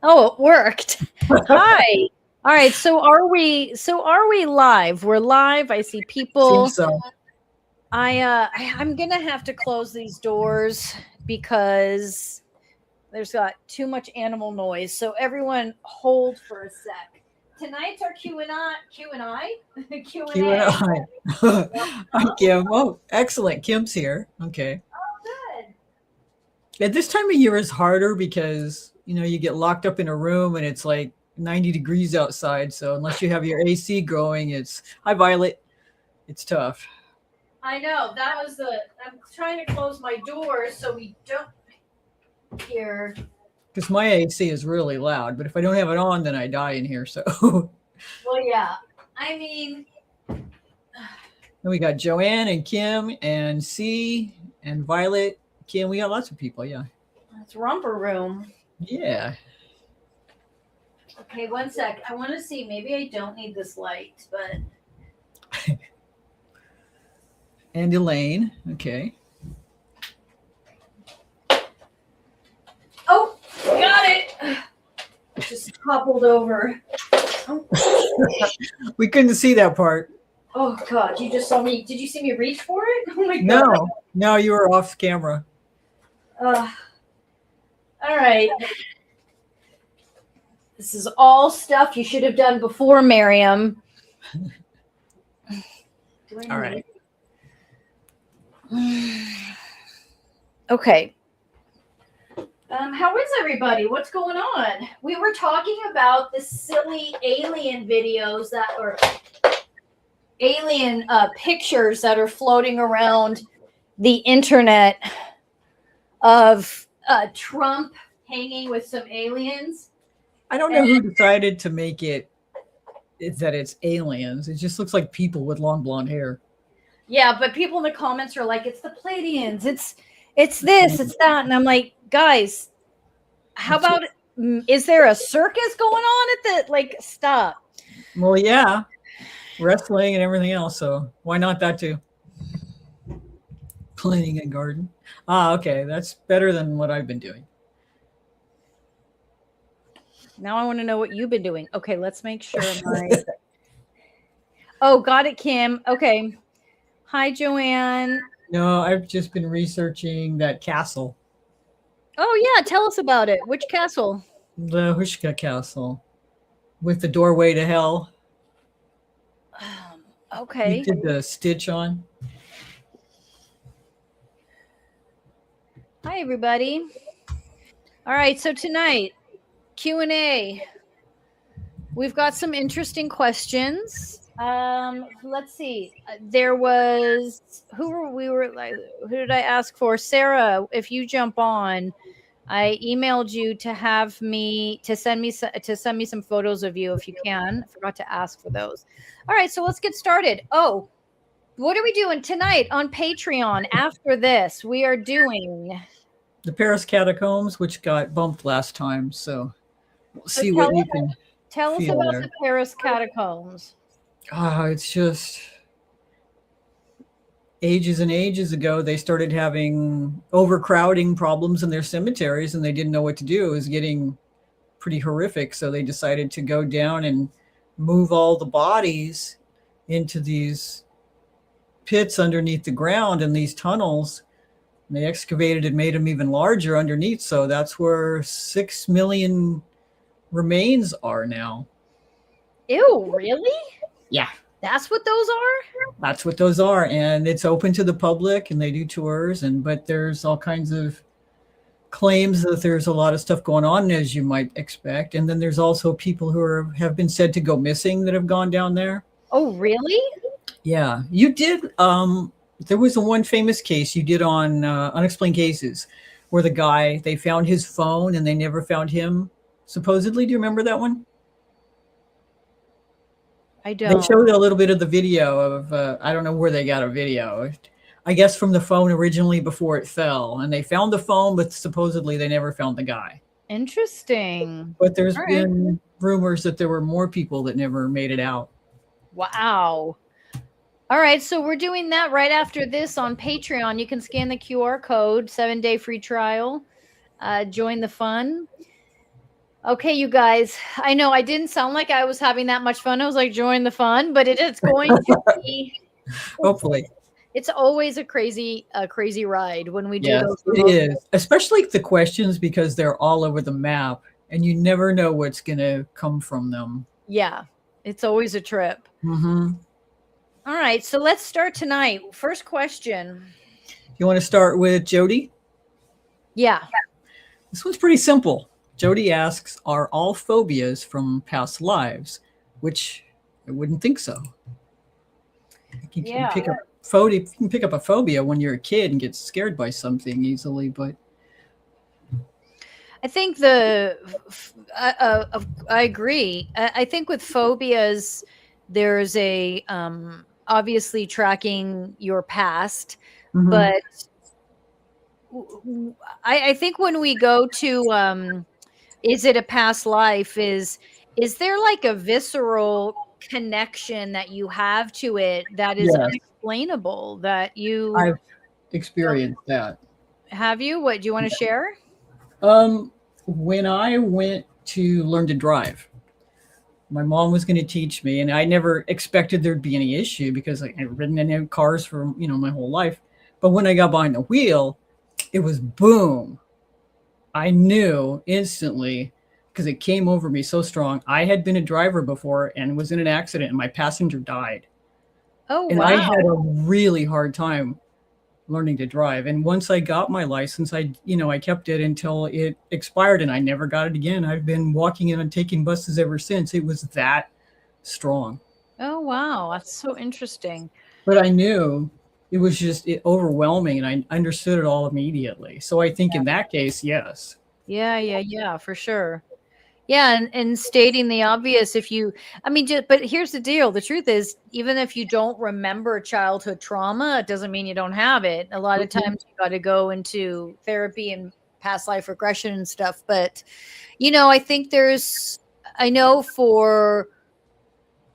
Oh, it worked. Hi. All right. So are we live? We're live. I see people. Seems so. I'm gonna have to close these doors because there's got too much animal noise. So everyone hold for a sec. Tonight's our Q&I. Q and Q&A. I. Hi, Kim. Oh, excellent. Kim's here. Okay. Good. At this time of year is harder because you get locked up in a room and it's like 90 degrees outside. So unless you have your AC going, it's hi Violet. It's tough. I know. I'm trying to close my doors so we don't hear. Because my AC is really loud, but if I don't have it on, then I die in here. So Well, yeah. I mean, then we got Joanne and Kim and C and Violet. Kim, we got lots of people. Yeah. it's romper room. Yeah. Okay, one sec. I want to see. Maybe I don't need this light, but And Elaine. Okay. oh, got it. Just toppled over. Oh, We couldn't see that part. oh God! You just saw me. Did you see me reach for it? Oh my God! No, you were off camera. All right. This is all stuff you should have done before, Maryam. All right. Okay. How is everybody? What's going on? We were talking about the silly alien videos that are alien pictures that are floating around the internet of Trump hanging with some aliens. I don't know who decided to make it's that it's aliens. It just looks like people with long blonde hair. Yeah, but people in the comments are like, it's the Pleiadians, it's this, it's that. And I'm like, guys, how about is there a circus going on at the stop? Well, yeah. Wrestling and everything else. So why not that too? Planting a garden. Okay. That's better than what I've been doing. Now I want to know what you've been doing. Okay, let's make sure Oh, got it, Kim. Okay. Hi, Joanne. No, I've just been researching that castle. Oh, yeah. Tell us about it. Which castle? The Hushka Castle with the doorway to hell. Okay. You did the stitch on. Hi, everybody. All right. So tonight, Q&A. We've got some interesting questions. Let's see. There was who did I ask for? Sarah, if you jump on, I emailed you to send me some photos of you if you can. I forgot to ask for those. All right, so let's get started. Oh, what are we doing tonight on Patreon? After this, we are doing the Paris Catacombs, which got bumped last time. So we'll see what you can tell us about the Paris Catacombs. It's just ages and ages ago, they started having overcrowding problems in their cemeteries and they didn't know what to do. It was getting pretty horrific. So they decided to go down and move all the bodies into these pits underneath the ground and these tunnels. And they excavated and made them even larger underneath. So that's where 6 million remains are now. Ew, really? Yeah. That's what those are? That's what those are. And it's open to the public and they do tours. But there's all kinds of claims that there's a lot of stuff going on, as you might expect. And then there's also people who have been said to go missing that have gone down there. Oh, really? Yeah. You did. There was one famous case you did on Unexplained Cases where the guy, they found his phone and they never found him, supposedly. Do you remember that one? I don't. They showed a little bit of the video of, I don't know where they got a video. I guess from the phone originally before it fell. And they found the phone, but supposedly they never found the guy. Interesting. But there's been rumors that there were more people that never made it out. Wow. All right. So we're doing that right after this on Patreon. You can scan the QR code, 7-day free trial. Join the fun. Okay, you guys. I know I didn't sound like I was having that much fun. I was like, join the fun, but it is going to be. Hopefully. It's always a crazy ride when we do Yes, those it remote. is. Especially the questions because they're all over the map and you never know what's going to come from them. Yeah, it's always a trip. Mm-hmm. All right, so let's start tonight. First question. You want to start with Jody? Yeah. This one's pretty simple. Jody asks, are all phobias from past lives? Which I wouldn't think so. You can Yeah. pick up phobia. You can pick up a phobia when you're a kid and get scared by something easily, but I think I agree. I think with phobias, there's a obviously tracking your past, mhm. but I think when we go to is it a past life, is there like a visceral connection that you have to it that is Yes, unexplainable that you I've experienced that. have you? What do you want to share? Um, when I went to learn to drive, my mom was going to teach me, and I never expected there'd be any issue because I've ridden in cars for my whole life. But when I got behind the wheel, it was boom. I knew instantly because it came over me so strong. I had been a driver before and was in an accident, and my passenger died. Oh And I wow. had a really hard time learning to drive. And once I got my license, I kept it until it expired and I never got it again. I've been walking in and taking buses ever since. It was that strong. Oh wow, that's so interesting. But I knew it was just overwhelming and I understood it all immediately. So I think in that case, yes. Yeah, for sure. Yeah, and stating the obvious, if you, I mean, just, but here's the deal. The truth is, even if you don't remember childhood trauma, it doesn't mean you don't have it. A lot of Mhm. times you got to go into therapy and past life regression and stuff. But, I think I know for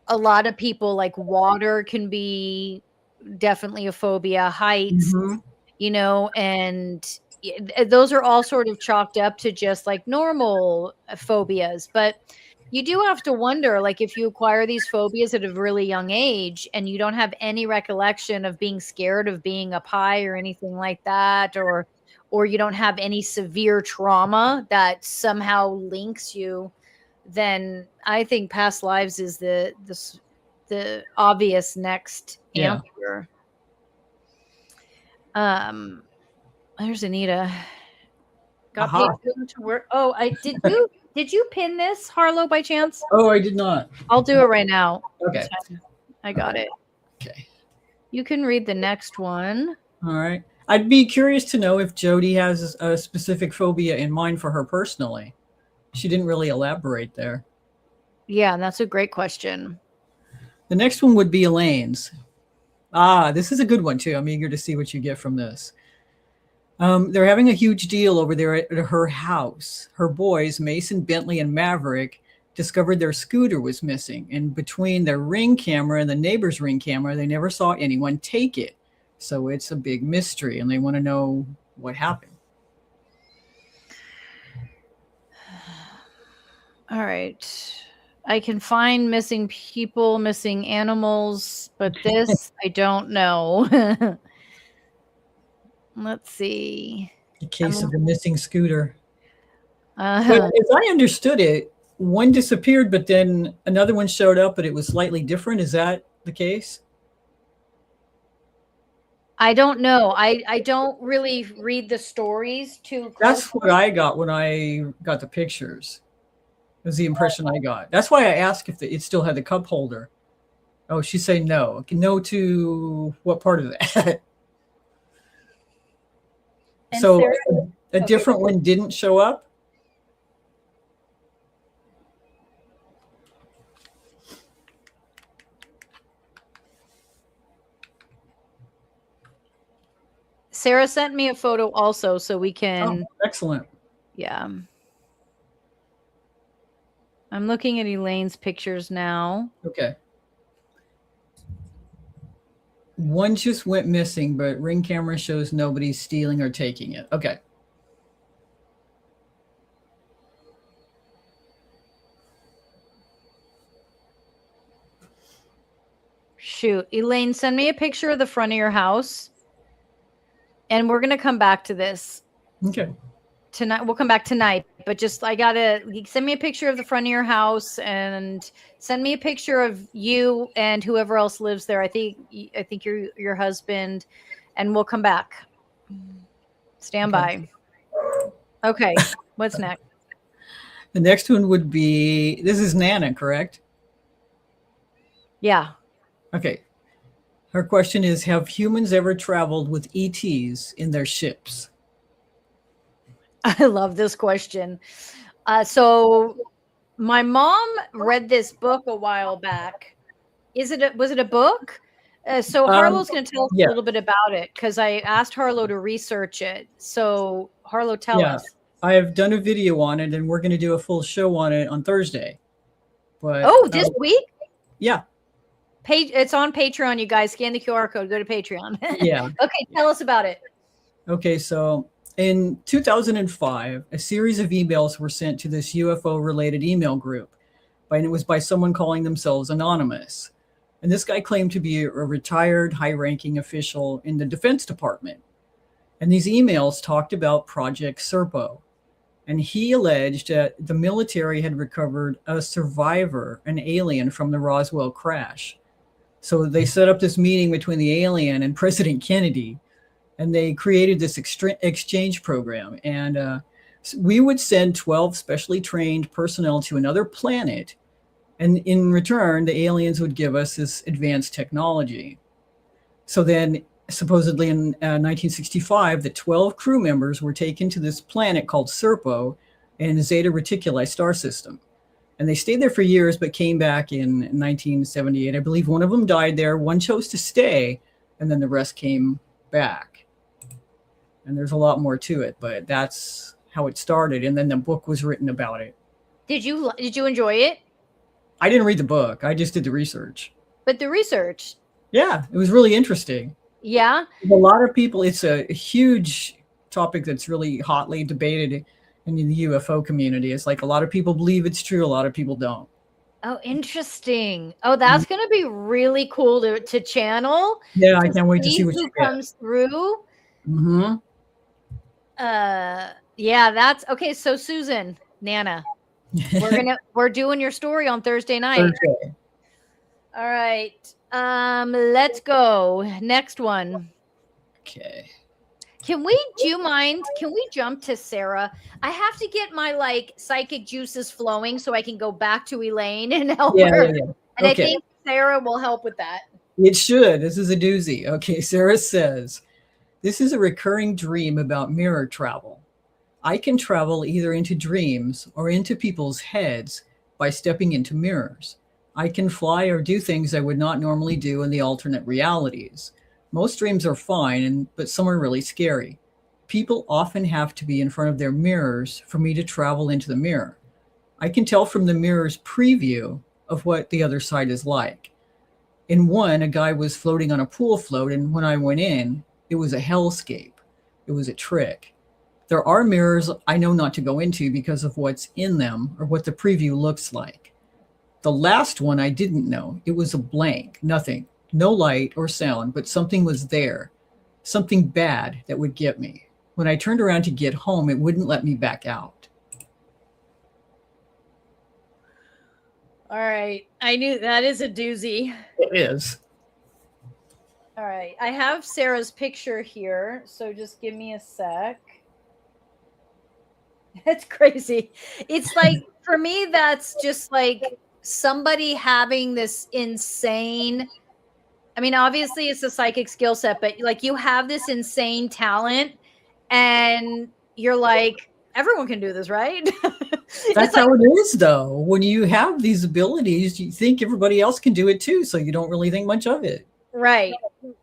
a lot of people, like water can be definitely a phobia, heights, Mhm. and those are all sort of chalked up to just like normal phobias. But you do have to wonder, like, if you acquire these phobias at a really young age and you don't have any recollection of being scared of being up high or anything like that, or you don't have any severe trauma that somehow links you, then I think past lives is the obvious next Yeah. answer. Um, there's Anita. Got paid Aha. to go to work. Oh, I did you pin this, Harlow, by chance? Oh, I did not. I'll do it right now. Okay. I got it. Okay. You can read the next one. All right. I'd be curious to know if Jody has a specific phobia in mind for her personally. She didn't really elaborate there. Yeah, that's a great question. The next one would be Elaine's. Ah, this is a good one too. I'm eager to see what you get from this. They're having a huge deal over there at her house. Her boys, Mason, Bentley, and Maverick, discovered their scooter was missing. And between their Ring camera and the neighbor's Ring camera, they never saw anyone take it. So it's a big mystery, and they want to know what happened. All right. I can find missing people, missing animals, but this I don't know. Let's see. The case I'm, of the missing scooter. But uh, as I understood it, one disappeared, but then another one showed up, but it was slightly different. Is that the case? I don't know. I don't really read the stories too That's closely. what I got when I got the pictures. Was the impression I got. That's why I asked if it still had the cup holder. Oh, she's saying no. No to what part of that? And So Sarah, a okay. different one didn't show up? Sarah sent me a photo also, so we Oh, can, excellent. yeah. I'm looking at Elaine's pictures now. Okay. One just went missing, but Ring camera shows nobody's stealing or taking it. Okay. Shoot, Elaine, send me a picture of the front of your house, and we're gonna come back to this Okay. tonight. We'll come back tonight, but just I gotta send me a picture of the front of your house, and send me a picture of you and whoever else lives there. I think your husband, and we'll come back. Stand Okay. by. Okay, what's next? The next one would be, this is Nana, correct? Yeah. Okay. Her question is, have humans ever traveled with ETs in their ships? I love this question. So my mom read this book a while back. Was it a book? So Harlow's going to tell us Yeah. a little bit about it, because I asked Harlow to research it. So Harlow, tell Yeah. us. I have done a video on it, and we're going to do a full show on it on Thursday. But This week? yeah. It's on Patreon, you guys. Scan the QR code. Go to Patreon. Yeah. Okay, tell us about it. Okay, so in 2005, a series of emails were sent to this UFO-related email group, and it was by someone calling themselves Anonymous. And this guy claimed to be a retired high-ranking official in the Defense Department. And these emails talked about Project Serpo. And he alleged that the military had recovered a survivor, an alien from the Roswell crash. So they set up this meeting between the alien and President Kennedy, and they created this exchange program. And we would send 12 specially trained personnel to another planet, and in return, the aliens would give us this advanced technology. So then, supposedly in 1965, the 12 crew members were taken to this planet called Serpo in Zeta Reticuli star system. And they stayed there for years, but came back in 1978. I believe one of them died there. One chose to stay, and then the rest came back. And there's a lot more to it, but that's how it started. And then the book was written about it. Did you enjoy it? I didn't read the book. I just did the research. But the research. Yeah, it was really interesting. Yeah. A lot of people, it's a huge topic that's really hotly debated in the UFO community. It's like a lot of people believe it's true, a lot of people don't. Oh, interesting. Oh, that's going to be really cool to channel. Yeah, I can't wait to see what you comes through. Mm-hmm. Yeah, that's okay. So Susan, Nana, we're doing your story on Thursday night. Thursday. All right. Let's go. Next one. Okay. Do you mind? Can we jump to Sarah? I have to get my psychic juices flowing so I can go back to Elaine and help her. Yeah. And okay. I think Sarah will help with that. It should. This is a doozy. Okay. Sarah says, this is a recurring dream about mirror travel. I can travel either into dreams or into people's heads by stepping into mirrors. I can fly or do things I would not normally do in the alternate realities. Most dreams are fine, but some are really scary. People often have to be in front of their mirrors for me to travel into the mirror. I can tell from the mirror's preview of what the other side is like. In one, a guy was floating on a pool float, and when I went in, it was a hellscape. It was a trick. There are mirrors I know not to go into because of what's in them or what the preview looks like. The last one I didn't know. It was a blank, nothing, no light or sound, but something was there, something bad that would get me. When I turned around to get home, it wouldn't let me back out. All right. I knew that is a doozy. It is. All right. I have Sarah's picture here, so just give me a sec. It's crazy. It's like, for me, that's just like somebody having this insane, I mean, obviously it's a psychic skill set, but like you have this insane talent and you're like, everyone can do this, right? That's how it is, though. When you have these abilities, you think everybody else can do it too, so you don't really think much of it. Right.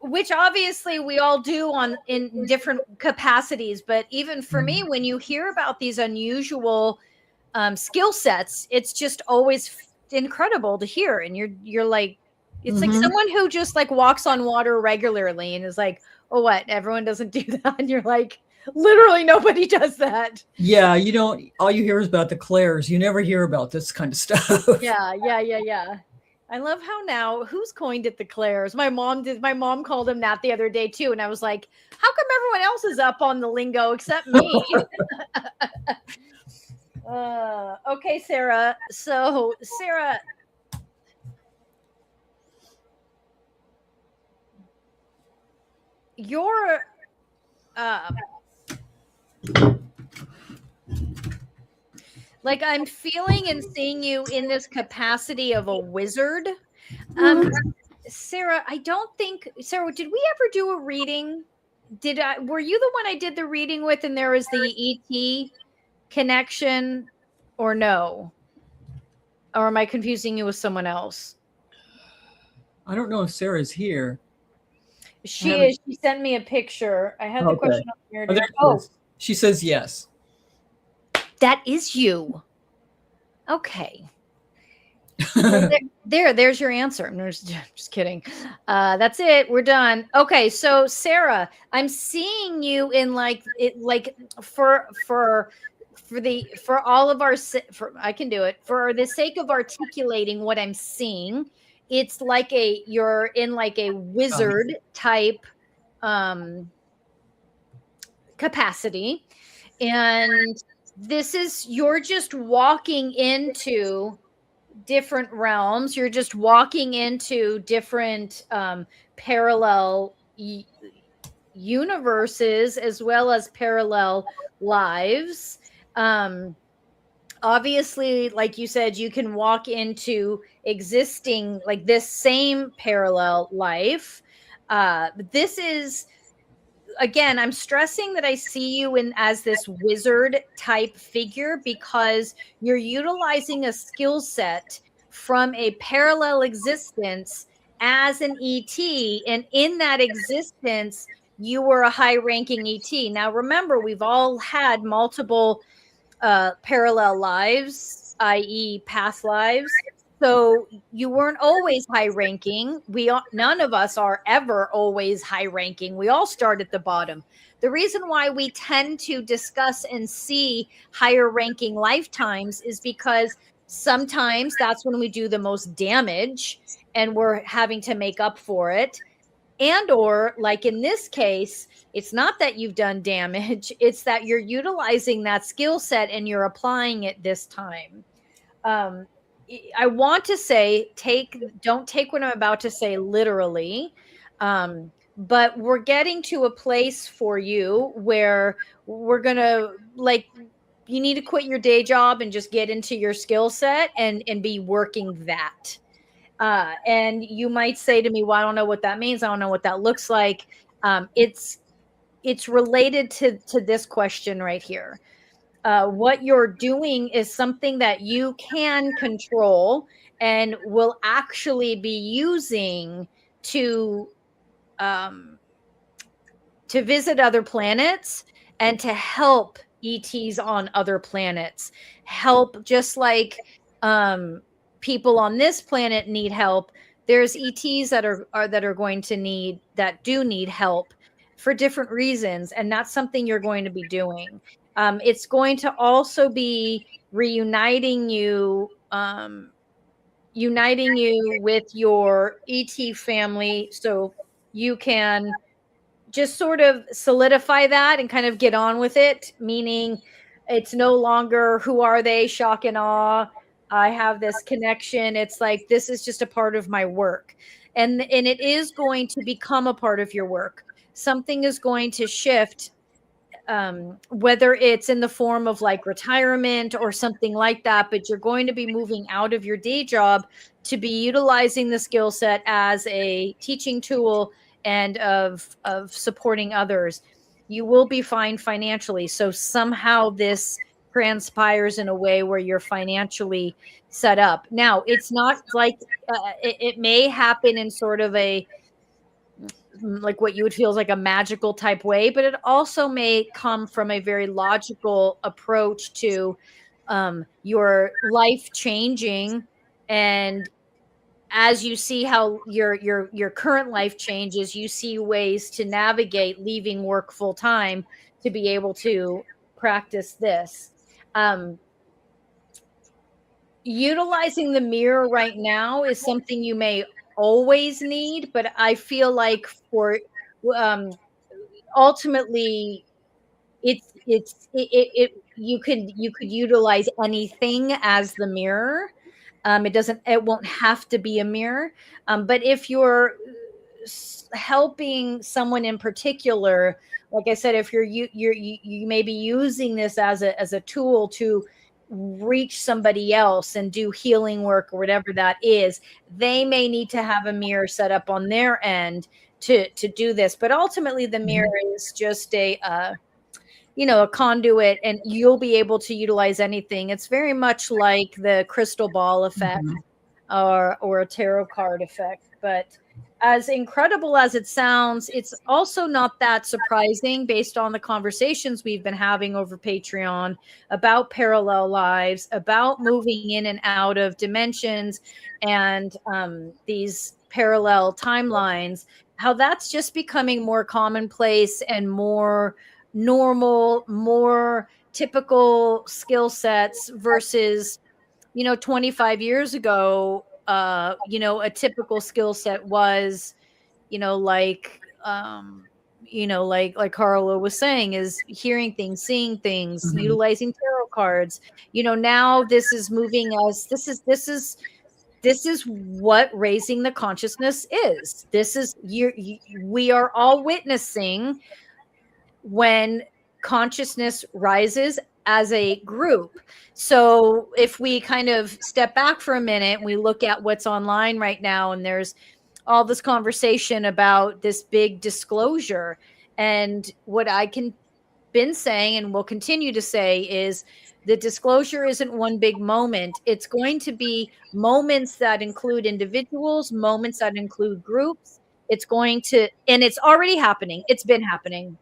Which obviously we all do in different capacities. But even for me, when you hear about these unusual skill sets, it's just always incredible to hear. And you're like, it's like someone who just like walks on water regularly and is like, oh, what? Everyone doesn't do that. And you're like, literally nobody does that. Yeah. You don't, all you hear is about the Claires. You never hear about this kind of stuff. Yeah. I love how now who's coined it the Claires. My mom did. My mom called him that the other day too, and I was like, "How come everyone else is up on the lingo except me?" Okay, Sarah. So, Sarah, you're like I'm feeling and seeing you in this capacity of a wizard. Um, Sarah, I don't think Sarah, did we ever do a reading? Were you the one I did the reading with and there was the ET connection or no? Or am I confusing you with someone else? I don't know if Sarah's here. She is. She sent me a picture. I had the Okay. question up here. Oh, there she is. She says yes. That is you. Okay. Well, there's your answer. I'm just kidding. That's it. We're done. Okay, so Sarah, I'm seeing you in like it, like for all of our I can do it for the sake of articulating what I'm seeing. It's like you're in like a wizard type capacity, and you're just walking into different realms. You're just walking into different parallel universes as well as parallel lives. Obviously, like you said, you can walk into existing like this same parallel life. This is again, I'm stressing that I see you in as this wizard type figure because you're utilizing a skill set from a parallel existence as an ET, and in that existence you were a high ranking ET. Now remember, we've all had multiple parallel lives, i.e. past lives. So you weren't always high ranking. None of us are ever always high ranking. We all start at the bottom. The reason why we tend to discuss and see higher ranking lifetimes is because sometimes that's when we do the most damage and we're having to make up for it. And or like in this case, it's not that you've done damage, it's that you're utilizing that skill set and you're applying it this time. um I want to say don't take what I'm about to say literally, but we're getting to a place for you where we're gonna like you need to quit your day job and just get into your skill set and be working that. And you might say to me, well, I don't know what that means. I don't know what that looks like. It's related to this question right here. What you're doing is something that you can control and will actually be using to um, to visit other planets and to help ETs on other planets. Help just like people on this planet need help. There's ETs that are going to do need help for different reasons, and that's something you're going to be doing. It's going to also be reuniting you, uniting you with your ET family, so you can just sort of solidify that and kind of get on with it, meaning it's no longer who are they, shock and awe. I have this connection. It's like this is just a part of my work. And it is going to become a part of your work. Something is going to shift, whether it's in the form of like retirement or something like that, but you're going to be moving out of your day job to be utilizing the skill set as a teaching tool and of supporting others. You will be fine financially. So somehow this transpires in a way where you're financially set up. Now, it's not like it may happen in sort of a like what you would feel is like a magical type way, but it also may come from a very logical approach to your life changing. And as you see how your current life changes, you see ways to navigate leaving work full time to be able to practice this. um utilizing the mirror right now is something you may always need, but I feel like for um ultimately it you could utilize anything as the mirror. It won't have to be a mirror. But if you're helping someone in particular, like I said, if you may be using this as a tool to reach somebody else and do healing work or whatever that is, they may need to have a mirror set up on their end to do this. But ultimately the mirror is just a conduit, and you'll be able to utilize anything. It's very much like the crystal ball effect, Mhm. or a tarot card effect. But as incredible as it sounds, it's also not that surprising based on the conversations we've been having over Patreon about parallel lives, about moving in and out of dimensions, and these parallel timelines, how that's just becoming more commonplace and more normal, more typical skill sets versus 25 years ago, a typical skill set was, like, like Carlo was saying, is hearing things, seeing things, Mhm. utilizing tarot cards. Now this is moving as this is what raising the consciousness is. This is we are all witnessing when consciousness rises as a group. So if we kind of step back for a minute and we look at what's online right now, and there's all this conversation about this big disclosure, and what I can been saying and will continue to say is the disclosure isn't one big moment. It's going to be moments that include individuals, moments that include groups. And it's already happening. It's been happening.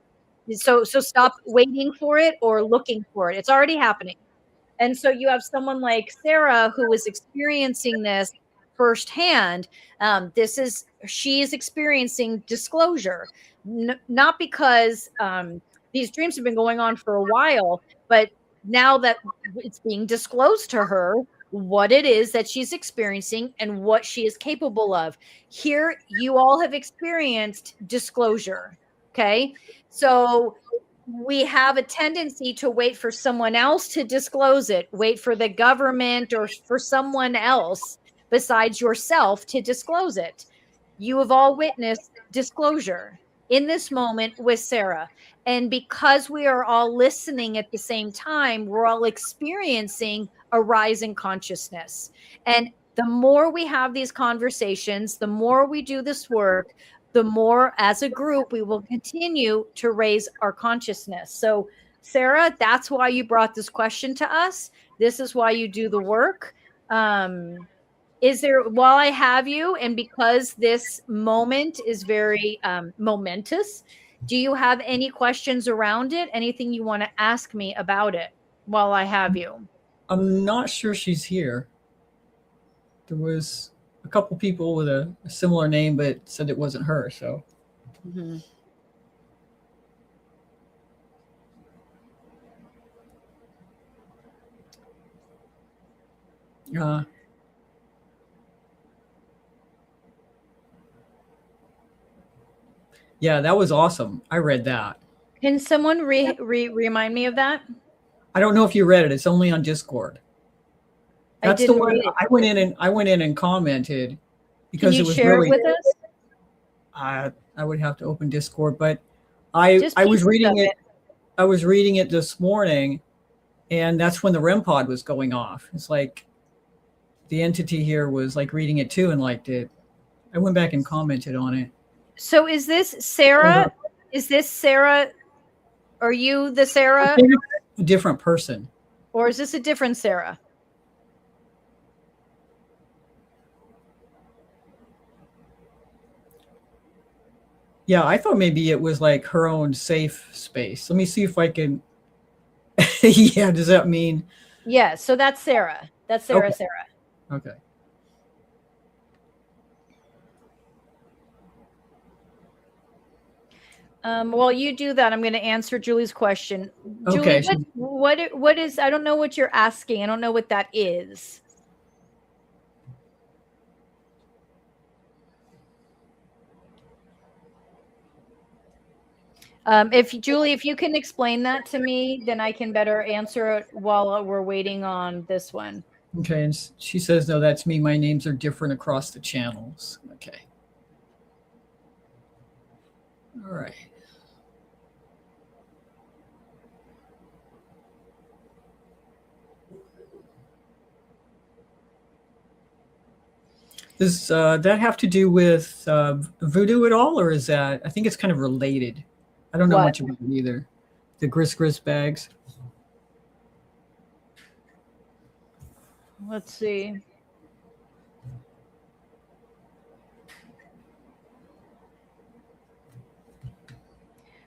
So stop waiting for it or looking for it. It's already happening. And so you have someone like Sarah who is experiencing this firsthand. She is experiencing disclosure, not because these dreams have been going on for a while, but now that it's being disclosed to her what it is that she's experiencing and what she is capable of. Here, you all have experienced disclosure. Okay. So we have a tendency to wait for someone else to disclose it, wait for the government or for someone else besides yourself to disclose it. You have all witnessed disclosure in this moment with Sarah. And because we are all listening at the same time, we're all experiencing a rise in consciousness. And the more we have these conversations, the more we do this work, the more as a group we will continue to raise our consciousness. So, Sarah, that's why you brought this question to us. This is why you do the work. Is there, while I have you, and because this moment is very momentous, do you have any questions around it? Anything you want to ask me about it while I have you? I'm not sure she's here. There was a couple people with a similar name, but said it wasn't her. So, Mhm. uh, yeah, that was awesome. I read that. Can someone remind me of that? I don't know if you read it. It's only on Discord. I That's the didn't one read it. I went in and commented Can because you it was share it really. with us? I would have to open Discord, but Just I was pieces of reading it. it. I was reading it this morning, and that's when the REM pod was going off. It's like the entity here was like reading it too and liked it. I went back and commented on it. So is this Sarah? Or Is this Sarah? Are you the I Sarah, think it's a different person. or is this a different Sarah? Yeah, I thought maybe it was like her own safe space. Let me see if I can. Yeah, does that mean? Yeah, so that's Sarah. That's Sarah, Okay, Sarah. okay. While you do that, I'm going to answer Julie's question. Julie, Okay. what is? I don't know what you're asking. I don't know what that is. If Julie, if you can explain that to me, then I can better answer it while we're waiting on this one. Okay, and she says, no, that's me. My names are different across the channels. Okay. All right. Does that have to do with voodoo at all, or is that? I think it's kind of related. I don't know What? much about it either. The gris bags. Let's see.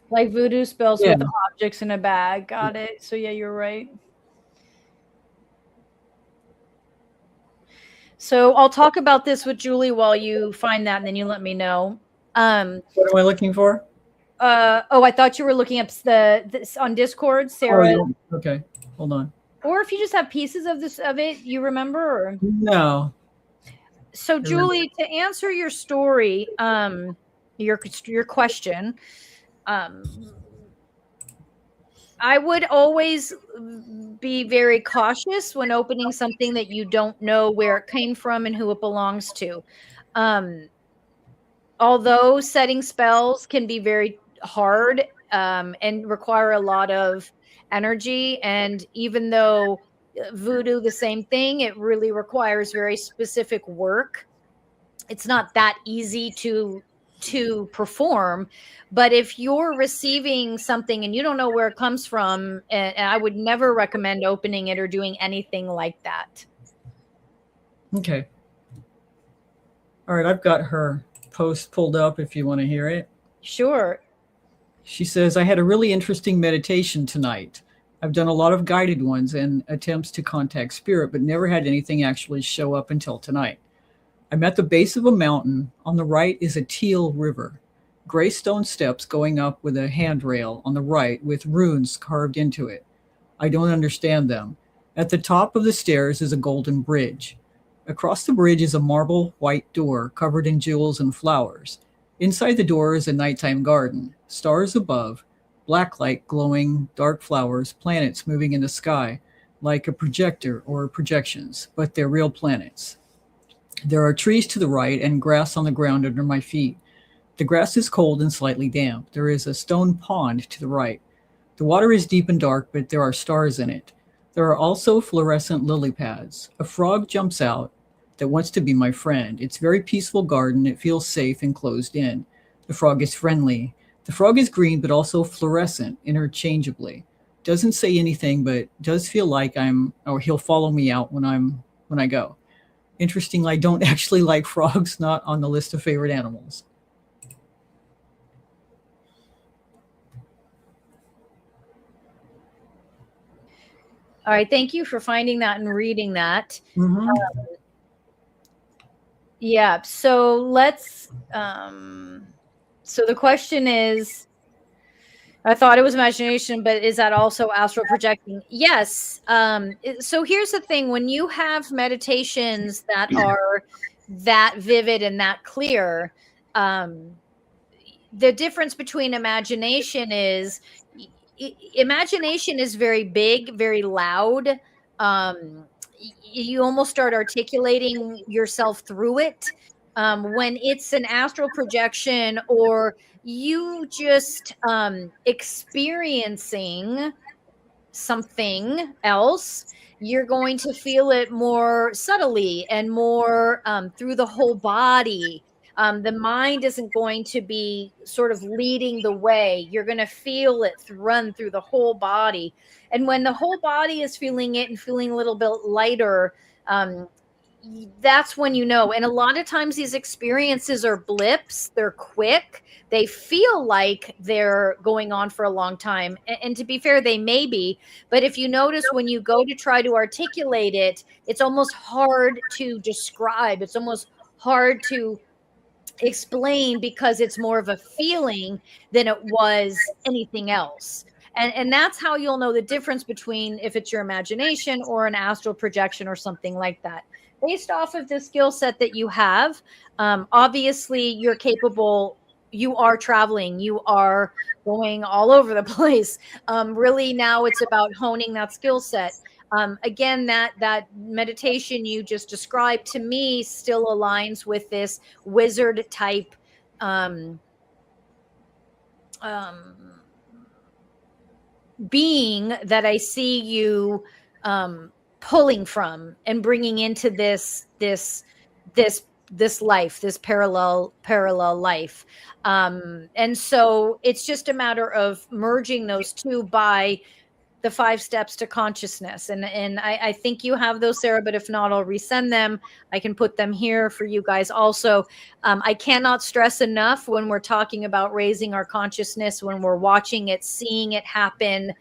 Like voodoo spells Yeah. with objects in a bag. Got it. So yeah, you're right. So I'll talk about this with Julie while you find that, and then you let me know. What am I looking for? Oh, I thought you were looking up this on Discord, Oh, Sarah. okay. Hold on. Or if you just have pieces of it, you remember? Or? No. So Julie, to answer your story, your question, I would always be very cautious when opening something that you don't know where it came from and who it belongs to. Although setting spells can be very hard and require a lot of energy, and even though voodoo the same thing, it really requires very specific work. It's not that easy to perform. But if you're receiving something and you don't know where it comes from, and I would never recommend opening it or doing anything like that. Okay. All right, I've got her post pulled up if you want to hear it. Sure. She says, I had a really interesting meditation tonight. I've done a lot of guided ones and attempts to contact spirit, but never had anything actually show up until tonight. I'm at the base of a mountain. On the right is a teal river. Gray stone steps going up with a handrail on the right with runes carved into it. I don't understand them. At the top of the stairs is a golden bridge. Across the bridge is a marble white door covered in jewels and flowers. Inside the door is a nighttime garden, stars above, black light glowing, dark flowers, planets moving in the sky like a projector or projections, but they're real planets. There are trees to the right and grass on the ground under my feet. The grass is cold and slightly damp. There is a stone pond to the right. The water is deep and dark, but there are stars in it. There are also fluorescent lily pads. A frog jumps out that wants to be my friend. It's a very peaceful garden. It feels safe and closed in. The frog is friendly. The frog is green, but also fluorescent interchangeably. Doesn't say anything, but does feel like he'll follow me out when I go. Interestingly, I don't actually like frogs, not on the list of favorite animals. All right. Thank you for finding that and reading that. Mm-hmm. Yeah. So let's. So the question is, I thought it was imagination, but is that also astral projecting? Yes. So here's the thing: when you have meditations that are that vivid and that clear, the difference between imagination is very big, very loud. You almost start articulating yourself through it. When it's an astral projection, or you just experiencing something else, you're going to feel it more subtly and more through the whole body. The mind isn't going to be sort of leading the way. You're going to feel it run through the whole body. And when the whole body is feeling it and feeling a little bit lighter, that's when you know. And a lot of times these experiences are blips, they're quick, they feel like they're going on for a long time. And to be fair, they may be. But if you notice, when you go to try to articulate it, it's almost hard to describe. It's almost hard to explain because it's more of a feeling than it was anything else. And that's how you'll know the difference between if it's your imagination or an astral projection or something like that. Based off of the skill set that you have, obviously you're capable you are traveling, you are going all over the place. Really now it's about honing that skill set. Again, that meditation you just described to me still aligns with this wizard type um, um, being that I see you um, pulling from and bringing into this life, this parallel life. And so it's just a matter of merging those two by the 5 steps to consciousness. And I think you have those, Sarah, but if not, I'll resend them. I can put them here for you guys also. I cannot stress enough when we're talking about raising our consciousness, when we're watching it, seeing it happen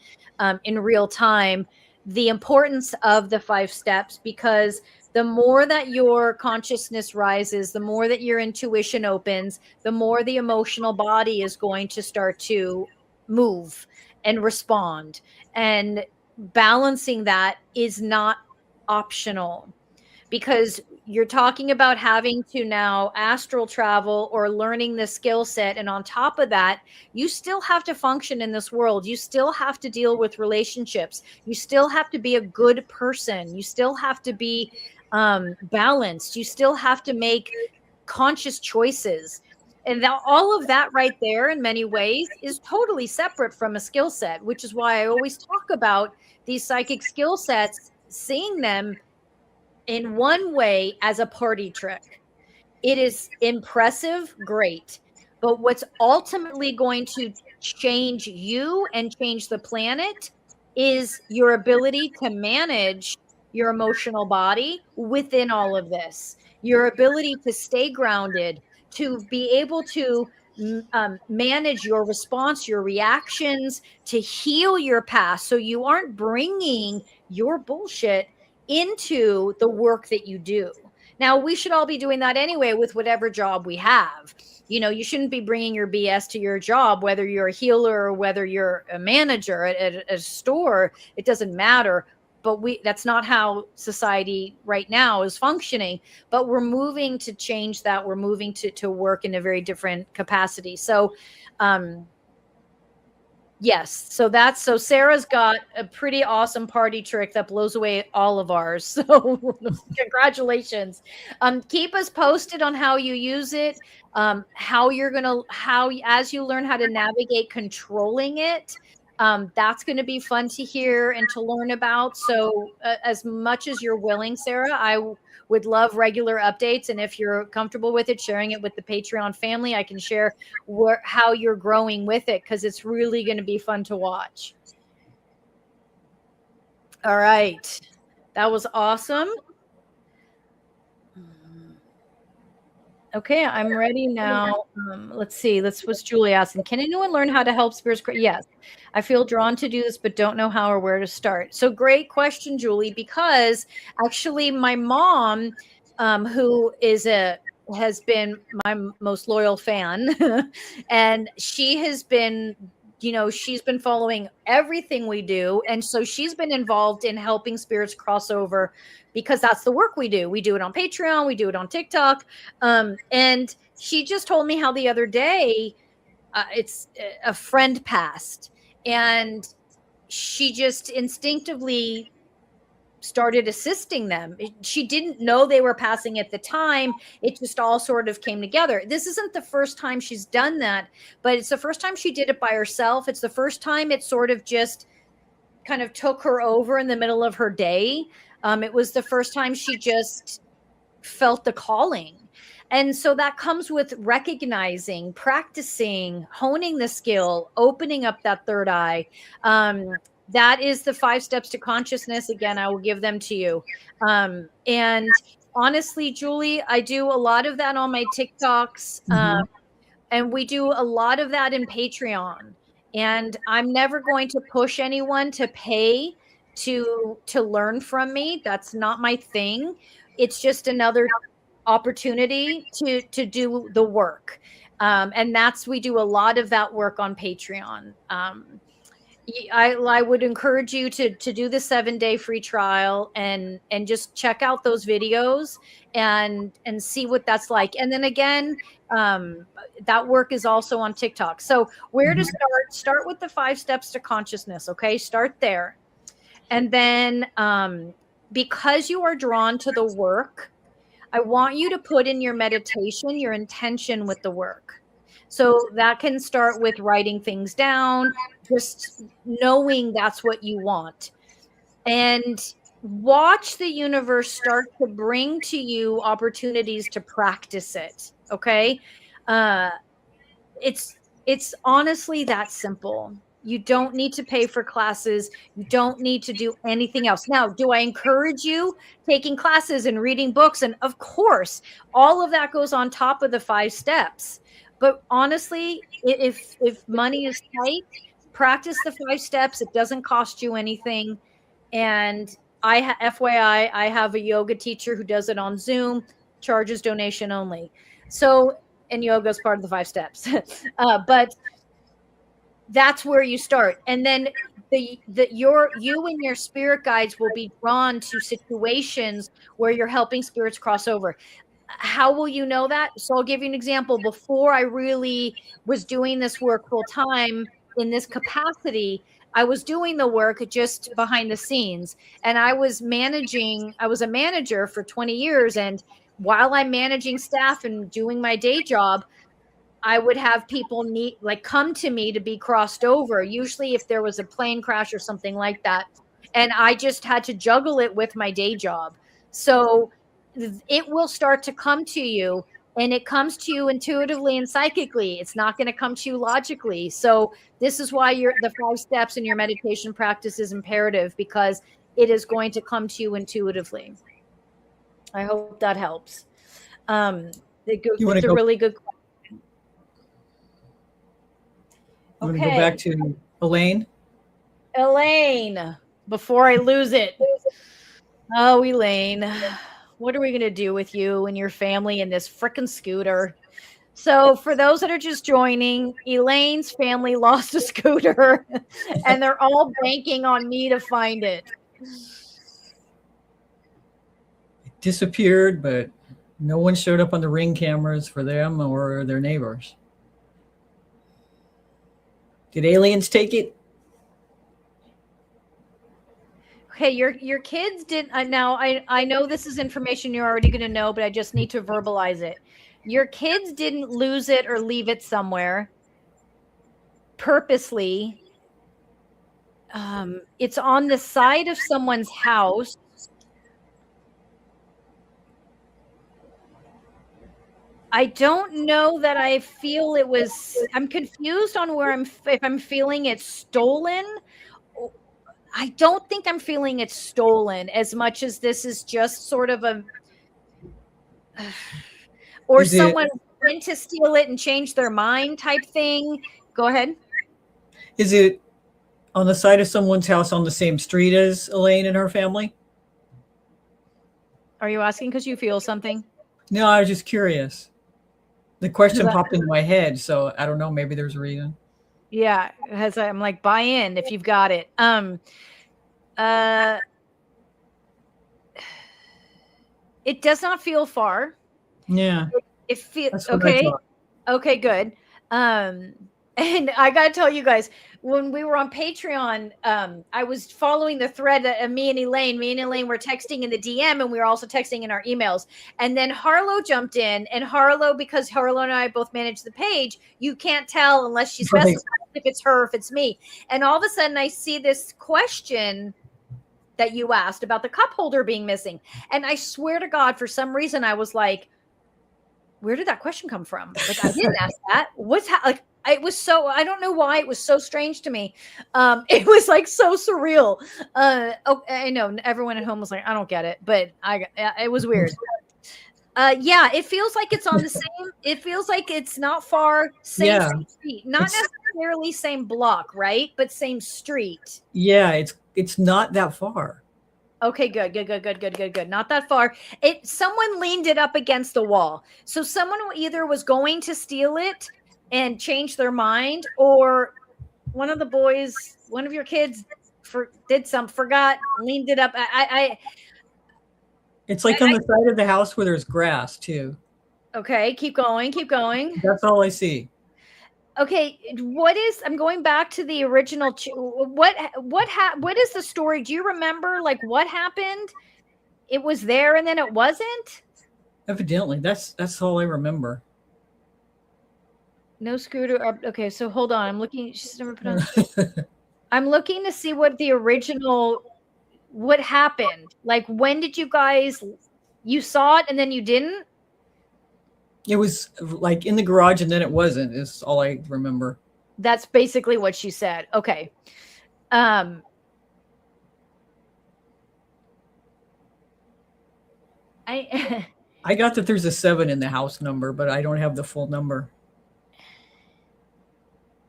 in real time, the importance of the 5 steps, because the more that your consciousness rises, the more that your intuition opens, the more the emotional body is going to start to move and respond. And balancing that is not optional, because you're talking about having to now astral travel or learning the skill set. And on top of that, you still have to function in this world. You still have to deal with relationships. You still have to be a good person. You still have to be balanced. You still have to make conscious choices. And that, all of that right there, in many ways, is totally separate from a skill set, which is why I always talk about these psychic skill sets, seeing them in one way as a party trick. It is impressive, great. But what's ultimately going to change you and change the planet is your ability to manage your emotional body within all of this, your ability to stay grounded, to be able to manage your response, your reactions, to heal your past so you aren't bringing your bullshit into the work that you do. Now, we should all be doing that anyway with whatever job we have. You know, you shouldn't be bringing your BS to your job, whether you're a healer or whether you're a manager at a store. It doesn't matter. But that's not how society right now is functioning. But we're moving to change that. We're moving to work in a very different capacity. So, yes. So Sarah's got a pretty awesome party trick that blows away all of ours. So congratulations. Keep us posted on how you use it, how as you learn how to navigate controlling it. That's going to be fun to hear and to learn about. So as much as you're willing, Sarah, would love regular updates. And if you're comfortable with it, sharing it with the Patreon family, I can share how you're growing with it, because it's really going to be fun to watch. All right. That was awesome. Okay, I'm ready now. Let's see. What's Julie asking? Can anyone learn how to help spirits? Yes. I feel drawn to do this, but don't know how or where to start. So great question, Julie, because actually my mom, who has been my most loyal fan, and she has been, she's been following everything we do. And so she's been involved in helping spirits cross over, because that's the work we do. We do it on Patreon, we do it on TikTok. And she just told me how the other day, it's a friend passed, and she just instinctively started assisting them. She didn't know they were passing at the time. It just all sort of came together. This isn't the first time she's done that, but it's the first time she did it by herself. It's the first time it sort of just kind of took her over in the middle of her day. It was the first time she just felt the calling. And so that comes with recognizing, practicing, honing the skill, opening up that third eye. That is the 5 steps to consciousness. Again, I will give them to you. And honestly, Julie, I do a lot of that on my TikToks. And we do a lot of that in Patreon. And I'm never going to push anyone to pay to learn from me. That's not my thing. It's just another opportunity to do the work. And we do a lot of that work on Patreon. I would encourage you to do the 7-day free trial and just check out those videos and see what that's like. And then again, That work is also on TikTok. So where to start with the 5 steps to consciousness. Okay. Start there. And then, because you are drawn to the work, I want you to put in your meditation your intention with the work. So that can start with writing things down, just knowing that's what you want. And watch the universe start to bring to you opportunities to practice it. Okay. Uh, it's honestly that simple. You don't need to pay for classes. You don't need to do anything else. Now, do I encourage you taking classes and reading books? And of course, all of that goes on top of the 5 steps. But honestly, if money is tight, practice the 5 steps. It doesn't cost you anything. And FYI, I have a yoga teacher who does it on Zoom, charges donation only. So, and yoga is part of the 5 steps. But that's where you start. And then you and your spirit guides will be drawn to situations where you're helping spirits cross over. How will you know that? So I'll give you an example. Before I really was doing this work full time in this capacity, I was doing the work just behind the scenes, and I was a manager for 20 years. And while I'm managing staff and doing my day job, I would have people come to me to be crossed over, usually if there was a plane crash or something like that. And I just had to juggle it with my day job. So it will start to come to you, and it comes to you intuitively and psychically. It's not going to come to you logically. So this is why the 5 steps in your meditation practice is imperative, because it is going to come to you intuitively. I hope that helps. It's a really good question. You want to go back to Elaine? Elaine, before I lose it. Oh, Elaine, what are we going to do with you and your family in this frickin' scooter? So for those that are just joining, Elaine's family lost a scooter and they're all banking on me to find it. It disappeared, but no one showed up on the Ring cameras for them or their neighbors. Did aliens take it? Okay, your kids didn't. Now I know this is information you're already going to know, but I just need to verbalize it. Your kids didn't lose it or leave it somewhere purposely. It's on the side of someone's house. I don't know that I feel it was. I'm confused on if I'm feeling it stolen. I don't think I'm feeling it stolen as much as this is just sort of someone went to steal it and change their mind type thing. Go ahead. Is it on the side of someone's house on the same street as Elaine and her family? Are you asking because you feel something? No, I was just curious. The question popped into my head, so I don't know. Maybe there's a reason. Yeah, I'm like, buy in if you've got it. It does not feel far. Yeah. It feels okay. Okay, good. And I gotta tell you guys, when we were on Patreon, I was following the thread that me and Elaine were texting in the DM, and we were also texting in our emails. And then Harlow jumped in, and because Harlow and I both manage the page, you can't tell unless she specifies if it's her or if it's me. And all of a sudden I see this question that you asked about the cup holder being missing. And I swear to God, for some reason, I was like, where did that question come from? Like, I didn't ask that. It was so, I don't know why it was so strange to me. It was like so surreal. I know everyone at home was like, I don't get it, but it was weird. Yeah, it feels like it's on the same, it feels like it's not far, same street, not necessarily same block, right? But same street. Yeah, it's not that far. Okay, good. Not that far. Someone leaned it up against the wall. So someone either was going to steal it and change their mind, or one of your kids forgot, leaned it up. It's like on the side of the house where there's grass too. Okay, keep going, keep going. That's all I see. Okay, I'm going back to the original. What is the story? Do you remember like what happened? It was there and then it wasn't? Evidently, that's all I remember. No scooter. Okay, so hold on. I'm looking. She's never put on. I'm looking to see what the original. What happened? Like, when did you saw it and then you didn't? It was like in the garage and then it wasn't, is all I remember. That's basically what she said. Okay. Um, I I got that there's a 7 in the house number, but I don't have the full number.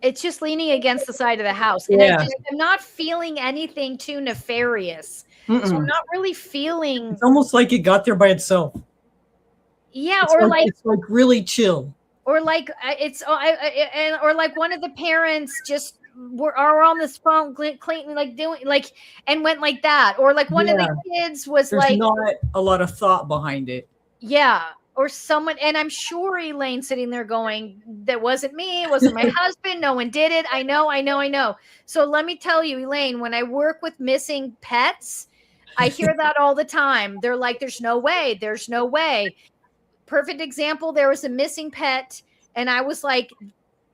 it's just leaning against the side of the house, and Yeah. I'm not feeling anything too nefarious. So I'm Mm-mm. not really feeling. It's almost like it got there by itself. Yeah, It's it's like really chill. or like or like one of the parents just are on this phone clean, like doing like, and went like that, or like one of Yeah. the kids was There's like, not a lot of thought behind it. yeah, or someone, and I'm sure Elaine sitting there going, that wasn't me, it wasn't my husband, no one did it. I know. So let me tell you, Elaine, when I work with missing pets, I hear that all the time. They're like, there's no way. Perfect example, there was a missing pet, and I was like,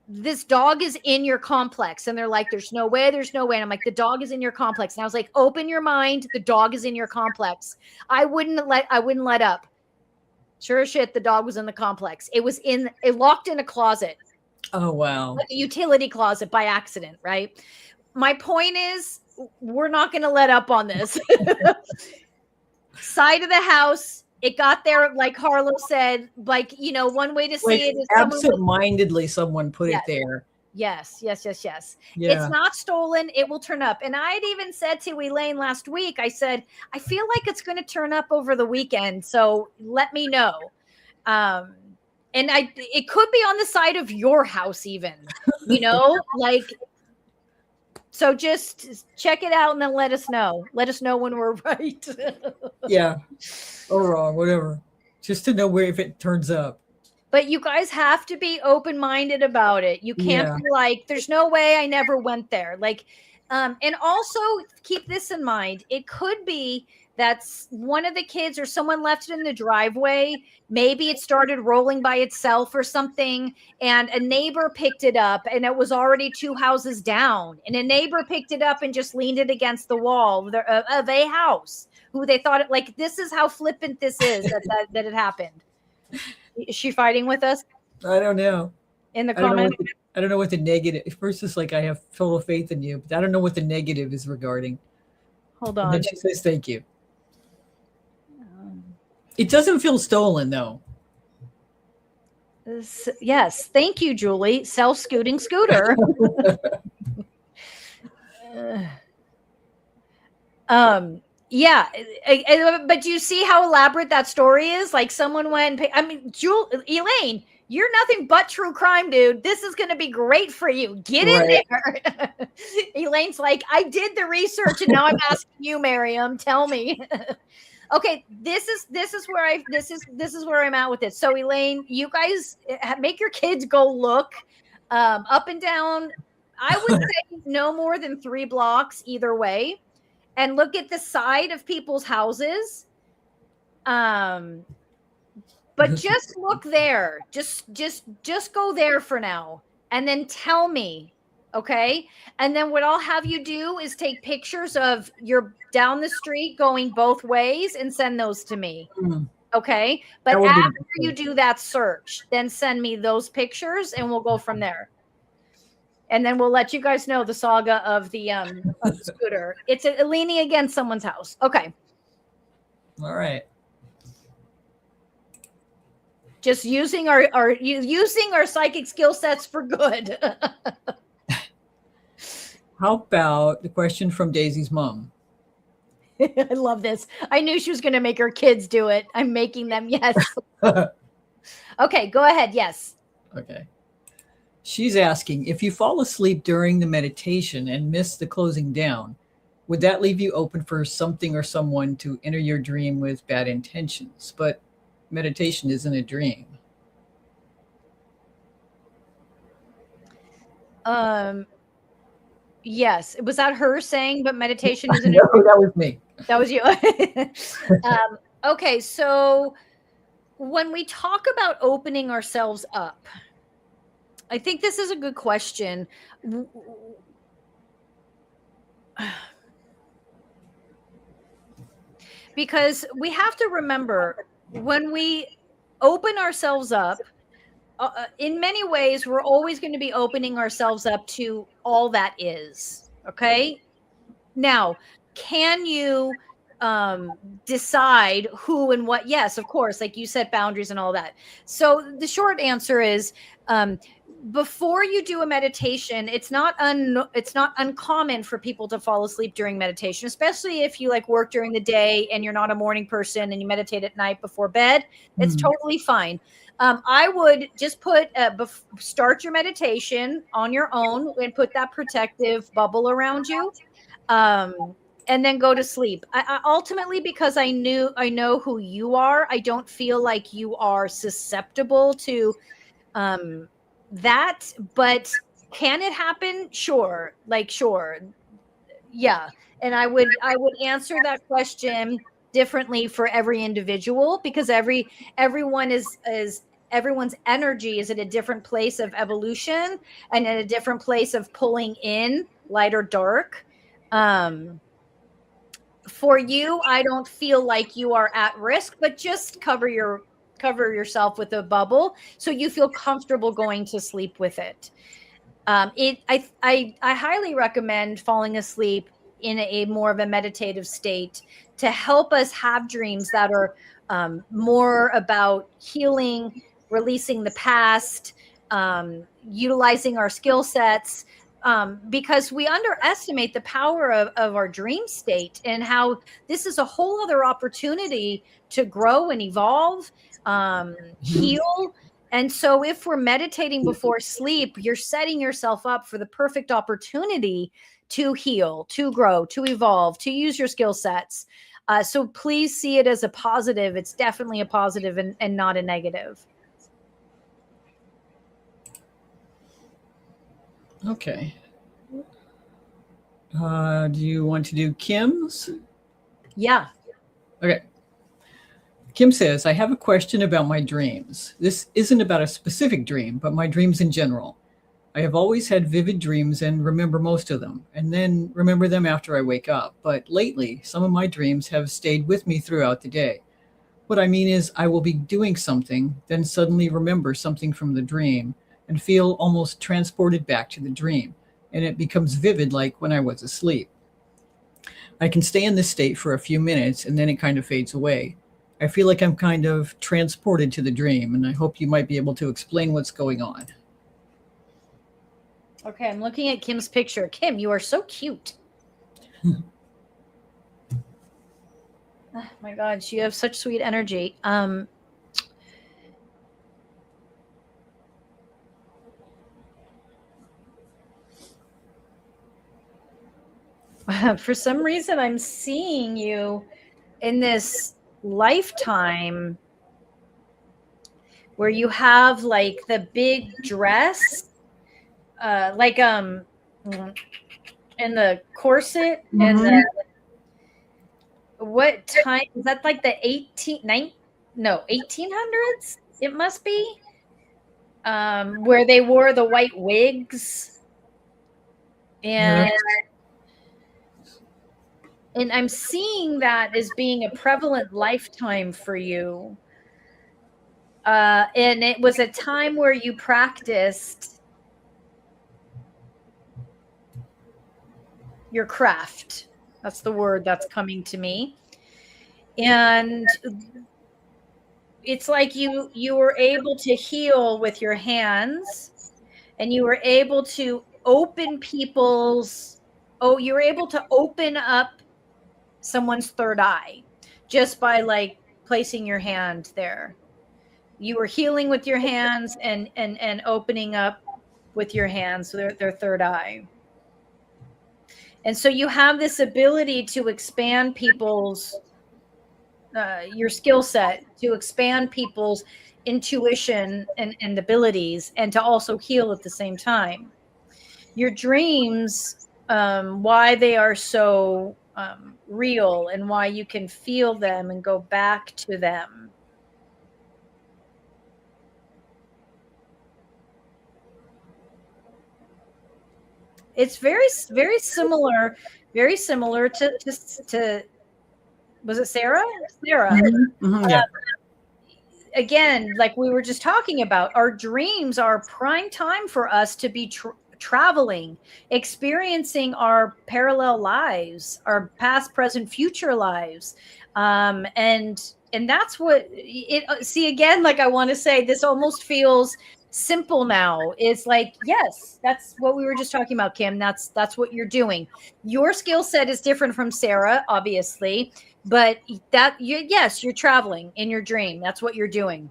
this dog is in your complex. And they're like, there's no way. And I'm like, the dog is in your complex. And I was like, open your mind. The dog is in your complex. I wouldn't let up. Sure as shit, the dog was in the complex. It locked in a closet. Oh, wow. Like a utility closet by accident, right? My point is, we're not going to let up on this. Side of the house, it got there, like Harlow said, like, one way to see it is absent-mindedly someone put it there. Yes. Yeah. It's not stolen. It will turn up. And I had even said to Elaine last week, I said, I feel like it's going to turn up over the weekend. So let me know. And it could be on the side of your house even, like, so just check it out and then let us know. Let us know when we're right. Yeah. Or wrong, whatever. Just to know if it turns up. But you guys have to be open-minded about it. You can't be like, there's no way, I never went there. Like, and also keep this in mind. It could be that's one of the kids or someone left it in the driveway. Maybe it started rolling by itself or something, and a neighbor picked it up, and it was already 2 houses down. And a neighbor picked it up and just leaned it against the wall of a house, who they thought, like, this is how flippant this is that it happened. Is she fighting with us? I don't know. In the comments? I don't know what the negative. First, it's like, I have total faith in you, but I don't know what the negative is regarding. Hold on. And then she says, thank you. It doesn't feel stolen, though. Yes. Thank you, Julie. Self-scooting scooter. Yeah. But do you see how elaborate that story is? Like, someone went, Elaine, you're nothing but true crime, dude. This is going to be great for you. Get in there. Elaine's like, I did the research and now I'm asking you, Maryam, tell me. Okay, this is where I'm at with it. So Elaine, you guys make your kids go look up and down. I would say no more than 3 blocks either way, and look at the side of people's houses. But just look there. Just go there for now, and then tell me. Okay. And then what I'll have you do is take pictures of your down the street going both ways and send those to me. Okay. But after you do that search, then send me those pictures and we'll go from there. And then we'll let you guys know the saga of the scooter. It's leaning against someone's house. Okay. All right. Just using our psychic skill sets for good. How about the question from Daisy's mom? I love this. I knew she was going to make her kids do it. I'm making them. Yes. Okay, go ahead. Yes. Okay. She's asking, if you fall asleep during the meditation and miss the closing down, would that leave you open for something or someone to enter your dream with bad intentions? But meditation isn't a dream. Yes, was that her saying, but meditation isn't No, that was me. that was you. Okay, so when we talk about opening ourselves up, I think this is a good question. Because we have to remember, when we open ourselves up, in many ways, we're always going to be opening ourselves up to all that is. Okay. Now, can you decide who and what? Yes, of course. Like you set boundaries and all that. So the short answer is, um, before you do a meditation, it's not uncommon for people to fall asleep during meditation, especially if you like work during the day and you're not a morning person and you meditate at night before bed. It's totally fine. I would just start your meditation on your own and put that protective bubble around you, and then go to sleep. I ultimately, because I know who you are, I don't feel like you are susceptible to that. But can it happen? Sure. Like, sure. Yeah. And I would answer that question differently for every individual, because everyone is everyone's energy is at a different place of evolution and at a different place of pulling in light or dark. For you, I don't feel like you are at risk, but just cover yourself with a bubble so you feel comfortable going to sleep with it. I highly recommend falling asleep in a more of a meditative state to help us have dreams that are more about healing, releasing the past, utilizing our skill sets, because we underestimate the power of our dream state, and how this is a whole other opportunity to grow and evolve, heal. And so if we're meditating before sleep, you're setting yourself up for the perfect opportunity to heal, to grow, to evolve, to use your skill sets. So please see it as a positive. It's definitely a positive, and not a negative. Okay. Do you want to do Kim's? Yeah. Okay. Kim says, I have a question about my dreams. This isn't about a specific dream, but my dreams in general. I have always had vivid dreams and remember most of them, and then remember them after I wake up. But lately, some of my dreams have stayed with me throughout the day. What I mean is, I will be doing something, then suddenly remember something from the dream and feel almost transported back to the dream, and it becomes vivid like when I was asleep. I can stay in this state for a few minutes and then it kind of fades away. I feel like I'm kind of transported to the dream, and I hope you might be able to explain what's going on. Okay, I'm looking at Kim's picture. Kim, you are so cute. Oh my God, you have such sweet energy. For some reason, I'm seeing you in this lifetime where you have like the big dress, like and the corset, and the, what time is that? Like the 1800s? It must be, where they wore the white wigs, and I'm seeing that as being a prevalent lifetime for you. And it was a time where you practiced your craft. That's the word that's coming to me. And it's like you were able to heal with your hands, and you were able to open you were able to open up someone's third eye just by like placing your hand there. You were healing with your hands, and opening up with your hands their third eye. And so you have this ability to expand people's your skill set, to expand people's intuition and abilities, and to also heal at the same time. your dreams, why they are so real and why you can feel them and go back to them. It's very similar to was it Sarah? Sarah. Yeah. Again, like we were just talking about, our dreams are prime time for us to be traveling, experiencing our parallel lives, our past, present, future lives. And that's what it, see, again, like I want to say, this almost feels simple now. It's like, yes, that's what we were just talking about, Kim. That's what you're doing. Your skill set is different from Sarah, obviously, but that yes, you're traveling in your dream. That's what you're doing.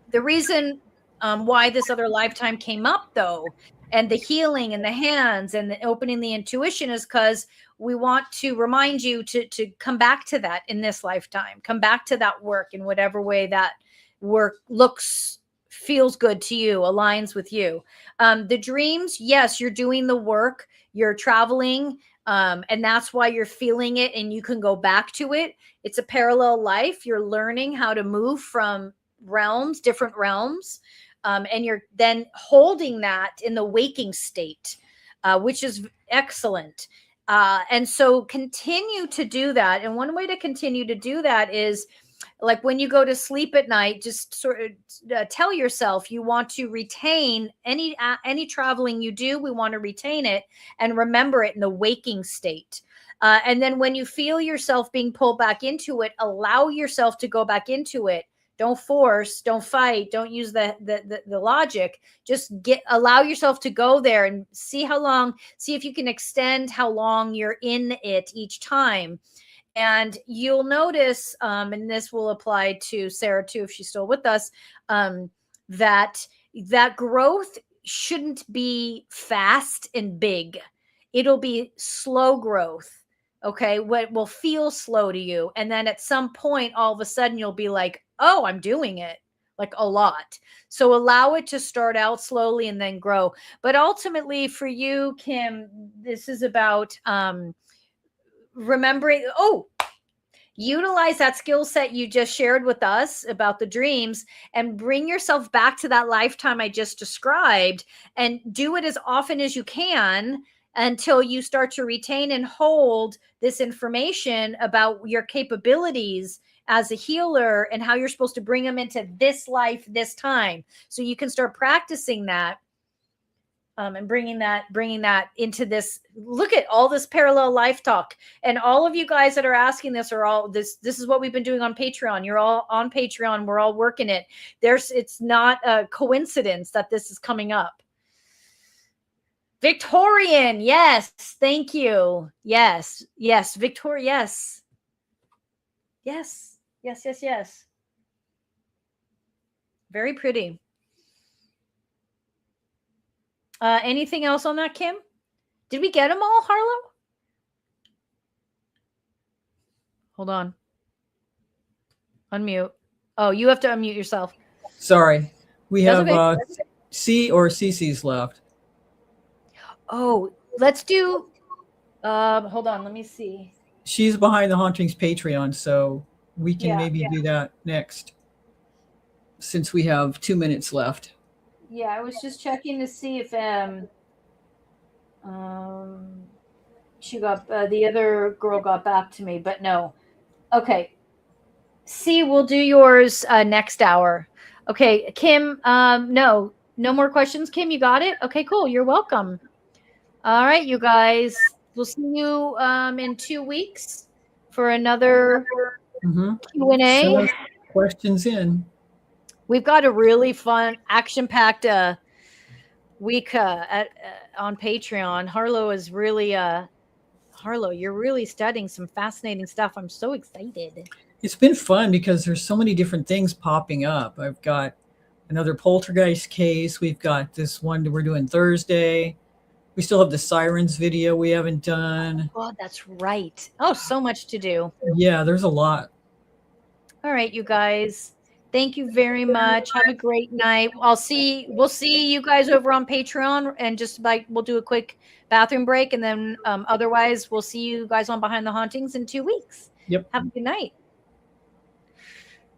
The reason why this other lifetime came up, though, and the healing and the hands and the opening the intuition, is because we want to remind you to come back to that in this lifetime. Come back to that work in whatever way that work looks, feels good to you, aligns with you. The dreams, yes, you're doing the work, you're traveling, and that's why you're feeling it and you can go back to it. It's a parallel life. You're learning how to move from realms, different realms, and you're then holding that in the waking state, which is excellent. And so continue to do that. And one way to continue to do that is, like when you go to sleep at night, just sort of tell yourself you want to retain any traveling you do. We want to retain it and remember it in the waking state. And then when you feel yourself being pulled back into it, allow yourself to go back into it. Don't force, don't fight, don't use the logic. Just allow yourself to go there and see how long, see if you can extend how long you're in it each time. And you'll notice, and this will apply to Sarah too, if she's still with us, that growth shouldn't be fast and big. It'll be slow growth. Okay. What will feel slow to you. And then at some point, all of a sudden, you'll be like, oh, I'm doing it like a lot. So allow it to start out slowly and then grow. But ultimately for you, Kim, this is about, remembering, utilize that skill set you just shared with us about the dreams and bring yourself back to that lifetime I just described, and do it as often as you can until you start to retain and hold this information about your capabilities as a healer and how you're supposed to bring them into this life this time, so you can start practicing that. And bringing that into this. Look at all this parallel life talk, and all of you guys that are asking this are all this is what we've been doing on Patreon. You're all on Patreon. We're all working it. It's not a coincidence that this is coming up. Victorian, yes, thank you. Yes, Victoria, yes. Very pretty. Anything else on that, Kim? Did we get them all, Harlow? Hold on. Unmute. Oh, you have to unmute yourself. Sorry. We That's have okay. C or CC's left. Oh, let's do, hold on, let me see. She's behind the Hauntings Patreon, so we can maybe do that next, since we have 2 minutes left. Yeah, I was just checking to see if she got the other girl got back to me, but no. Okay. C, we'll do yours next hour. Okay, Kim, no more questions. Kim, you got it? Okay, cool. You're welcome. All right, you guys. We'll see you in 2 weeks for another Q&A. So, questions in. We've got a really fun, action-packed week on Patreon. Harlow is really Harlow, you're really studying some fascinating stuff. I'm so excited. It's been fun because there's so many different things popping up. I've got another poltergeist case. We've got this one that we're doing Thursday. We still have the sirens video we haven't done. Oh, that's right. Oh, so much to do. Yeah, there's a lot. All right, you guys. Thank you very much. Have a great night. We'll see you guys over on Patreon, and just like we'll do a quick bathroom break, and then otherwise we'll see you guys on Behind the Hauntings in 2 weeks. Yep. Have a good night.